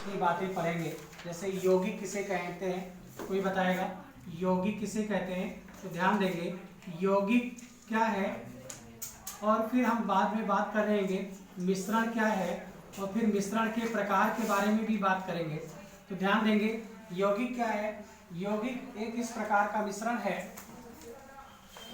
ये बातें पढ़ेंगे। जैसे यौगिक किसे कहते हैं, कोई बताएगा यौगिक किसे कहते हैं? तो ध्यान देंगे यौगिक क्या है, और फिर हम बाद में बात करेंगे मिश्रण क्या है, और फिर मिश्रण के प्रकार के बारे में भी बात करेंगे। तो ध्यान देंगे यौगिक क्या है। यौगिक एक इस प्रकार का मिश्रण है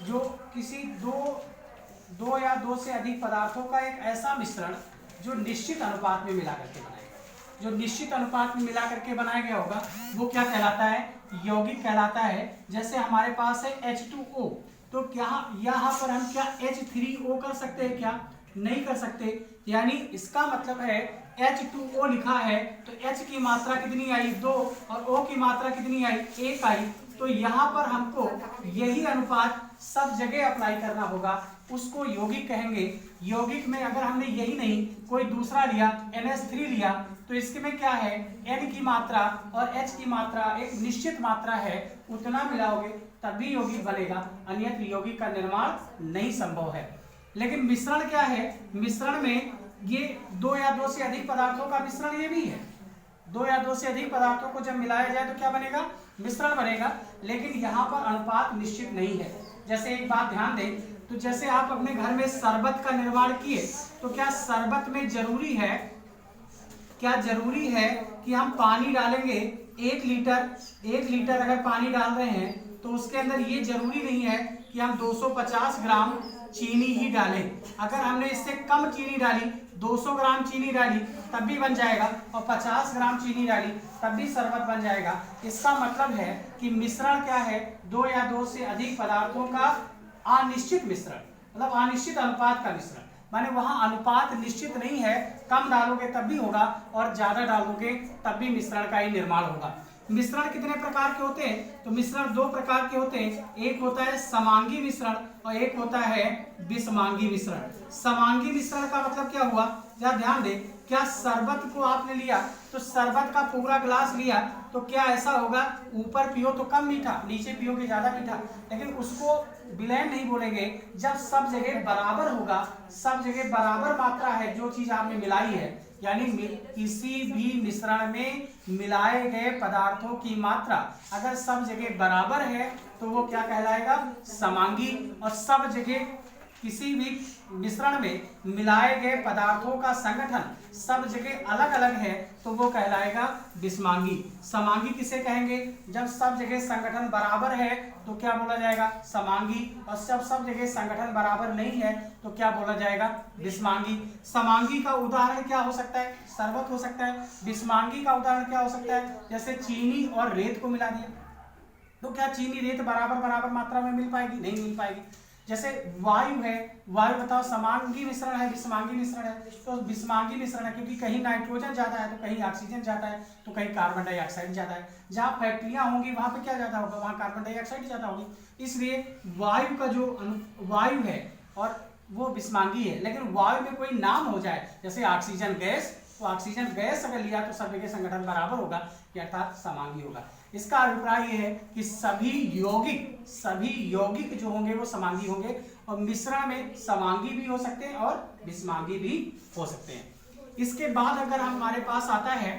जो किसी दो या दो से अधिक पदार्थों का एक ऐसा मिश्रण जो निश्चित अनुपात में मिला करके बनाएगा। जो निश्चित अनुपात में मिला करके बनाया गया होगा वो क्या कहलाता है? यौगिक कहलाता है। जैसे हमारे पास है H2O, तो क्या यहाँ पर हम क्या H3O कर सकते हैं? क्या नहीं कर सकते। यानी इसका मतलब है H2O लिखा है तो H की मात्रा कितनी आई? 2, और O की मात्रा कितनी आई? 1 आई। तो यहाँ पर हमको यही अनुपात सब जगह अप्लाई करना होगा, उसको यौगिक कहेंगे। यौगिक में अगर हमने यही नहीं कोई दूसरा लिया NH3 लिया तो इसके में क्या है? N की मात्रा और H की मात्रा एक निश्चित मात्रा है, उतना मिलाओगे तभी यौगिक बनेगा, अन्यथा यौगिक का निर्माण नहीं संभव है। लेकिन मिश्रण क्या है? मिश्रण में ये दो या दो से अधिक पदार्थों का मिश्रण ये भी है। दो या दो से अधिक पदार्थों को जब मिलाया जाए तो क्या बनेगा? मिश्रण बनेगा। लेकिन यहाँ पर अनुपात निश्चित नहीं है। जैसे एक बात ध्यान दें, तो जैसे आप अपने घर में शरबत का निर्माण किए तो क्या शरबत में जरूरी है, क्या जरूरी है कि हम पानी डालेंगे 1 लीटर अगर पानी डाल रहे हैं तो उसके अंदर ये जरूरी नहीं है कि हम 250 ग्राम चीनी ही डालें। अगर हमने इससे कम चीनी डाली, 200 ग्राम चीनी डाली तब भी बन जाएगा, और 50 ग्राम चीनी डाली तब भी शरबत बन जाएगा। इसका मतलब है कि मिश्रण क्या है? दो या दो से अधिक पदार्थों का अनिश्चित मिश्रण, मतलब अनिश्चित अनुपात का मिश्रण। माने वहां अनुपात निश्चित नहीं है, कम डालोगे तब भी होगा और ज्यादा डालोगे तब भी मिश्रण का ही निर्माण होगा। मिश्रण कितने प्रकार के होते हैं? तो मिश्रण 2 प्रकार के होते हैं। एक होता है समांगी मिश्रण और एक होता है विषमांगी मिश्रण। समांगी मिश्रण का मतलब क्या हुआ? जरा ध्यान दे, क्या शरबत को आपने लिया तो शरबत का पूरा ग्लास लिया तो क्या ऐसा होगा ऊपर पियो तो कम मीठा, नीचे पियोगे ज्यादा मीठा? लेकिन उसको विलयन नहीं बोलेंगे जब सब जगह बराबर होगा, सब जगह बराबर मात्रा है जो चीज आपने मिलाई है। यानी किसी भी मिश्रण में मिलाए गए पदार्थों की मात्रा अगर सब जगह बराबर है तो वो क्या कहलाएगा? समांगी। और सब जगह किसी भी मिश्रण में मिलाए गए पदार्थों का संगठन सब जगह अलग अलग है तो वो कहलाएगा विषमांगी। समांगी किसे कहेंगे? जब सब जगह संगठन बराबर है तो क्या बोला जाएगा? समांगी। और सब जगह संगठन बराबर नहीं है तो क्या बोला जाएगा? विषमांगी। समांगी का उदाहरण क्या हो सकता है? शरबत हो सकता है। विषमांगी का उदाहरण क्या हो सकता है? जैसे चीनी और रेत को मिला दिया तो क्या चीनी रेत बराबर मात्रा में मिल पाएगी? नहीं मिल पाएगी। जैसे वायु है, वायु बताओ समांगी मिश्रण है विषमांगी मिश्रण है? तो विषमांगी मिश्रण है क्योंकि कहीं नाइट्रोजन ज्यादा है तो कहीं ऑक्सीजन ज्यादा है तो कहीं कार्बन डाइऑक्साइड ज्यादा है। जहाँ फैक्ट्रियां होंगी वहां पे क्या ज्यादा होगा? वहां कार्बन डाइऑक्साइड ज्यादा होगी। इसलिए वायु का जो वायु है और वो विषमांगी है। लेकिन वायु में कोई नाम हो जाए जैसे ऑक्सीजन गैस, तो ऑक्सीजन गैस अगर लिया तो सब जगह संगठन बराबर होगा, अर्थात समांगी होगा। इसका अभिप्राय यह है कि सभी यौगिक जो होंगे वो समांगी होंगे, और मिश्रण में समांगी भी हो सकते हैं और विषमांगी भी हो सकते हैं। इसके बाद अगर हमारे पास आता है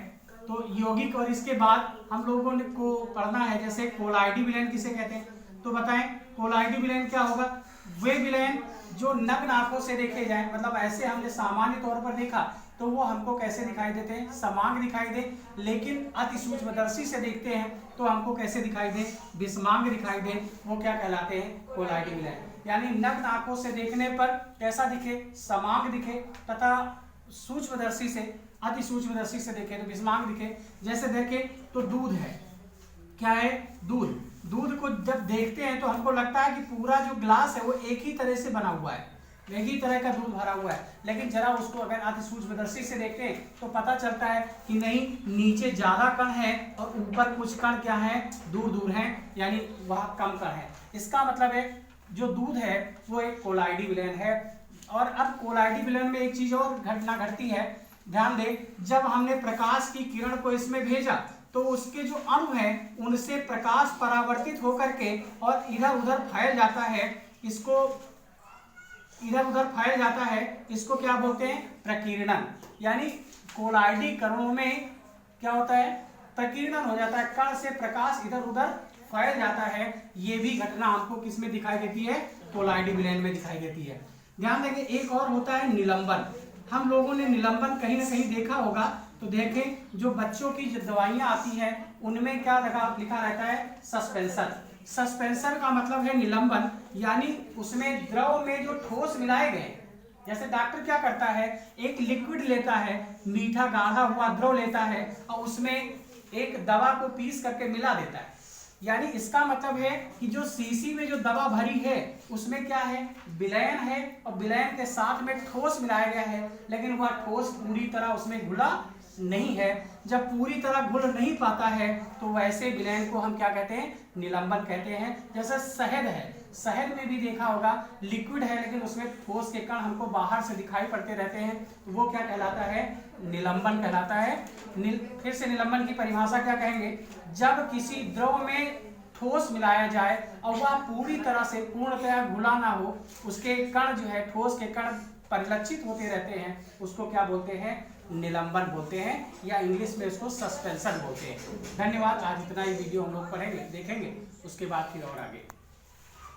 तो यौगिक, और इसके बाद हम लोगों को पढ़ना है जैसे कोलाइडी विलयन किसे कहते हैं? तो बताएं कोलाइडी विलयन क्या होगा? वे विलयन जो नग्न आंखों से देखे जाए, मतलब ऐसे हमने सामान्य तौर पर देखा तो वो हमको कैसे दिखाई देते हैं? समांग दिखाई दे। लेकिन अति सूक्ष्मदर्शी से देखते हैं तो हमको कैसे दिखाई दे? विषमांग दिखाई दे। वो क्या कहलाते हैं? कोलाइडी विलयन। यानी नग्न आंखों से देखने पर कैसा दिखे? समांग दिखे, तथा सूक्ष्मदर्शी से अति सूक्ष्मदर्शी से देखे तो विषमांग दिखे। जैसे देखे तो दूध है, क्या है? दूध को जब देखते हैं तो हमको लगता है कि पूरा जो ग्लास है वो एक ही तरह से बना हुआ है, एक ही तरह का दूध भरा हुआ है। लेकिन जरा उसको अगर अति सूक्ष्मदर्शी से देखते हैं तो पता चलता है कि नहीं, नीचे ज्यादा कण है और ऊपर कुछ कण क्या है? दूर हैं, यानी वह कम कण है। इसका मतलब है जो दूध है वो एक कोलाइडी विलयन है। और अब कोलाइडी विलयन में एक चीज और घटना घटती है, ध्यान दे, जब हमने प्रकाश की किरण को इसमें भेजा तो उसके जो अणु हैं उनसे प्रकाश परावर्तित होकर के और इधर उधर फैल जाता है। इसको क्या बोलते हैं? प्रकीर्णन। यानी कोलाइडी कणों में क्या होता है, प्रकीर्णन हो जाता है, कण से प्रकाश इधर उधर फैल जाता है। ये भी घटना हमको किस में दिखाई देती है, कोलाइडी ग्लैंड में दिखाई देती है। ध्यान देंगे एक और होता है निलंबन। हम लोगों ने निलंबन कहीं ना कहीं देखा होगा, तो देखें जो बच्चों की जो दवाइयाँ आती हैं उनमें क्या लिखा रहता है, सस्पेंशन। सस्पेंशन का मतलब है निलंबन, यानी उसमें द्रव में जो ठोस मिलाए गए। जैसे डॉक्टर क्या करता है, एक लिक्विड लेता है, मीठा गाढ़ा हुआ द्रव लेता है और उसमें एक दवा को पीस करके मिला देता है। यानी इसका मतलब है कि जो शीशी में जो दवा भरी है उसमें क्या है, विलयन है, और विलयन के साथ में ठोस मिलाया गया है, लेकिन वह ठोस पूरी तरह उसमें घुला नहीं है। जब पूरी तरह घुल नहीं पाता है तो वैसे विलयन को हम क्या कहते हैं, निलंबन कहते हैं। जैसे शहद है, शहद में भी देखा होगा लिक्विड है लेकिन उसमें ठोस के कण हमको बाहर से दिखाई पड़ते रहते हैं, तो वो क्या कहलाता है, निलंबन कहलाता है। फिर से निलंबन की परिभाषा क्या कहेंगे, जब किसी द्रव में ठोस मिलाया जाए और वह पूरी तरह से पूर्णतया घुला ना हो, उसके कण जो है, ठोस के कण परिलक्षित होते रहते हैं, उसको क्या बोलते हैं, निलंबन बोलते हैं, या इंग्लिश में उसको सस्पेंशन बोलते हैं। धन्यवाद। आज इतना ही वीडियो हम लोग पढ़ेंगे, देखेंगे, उसके बाद फिर और आगे।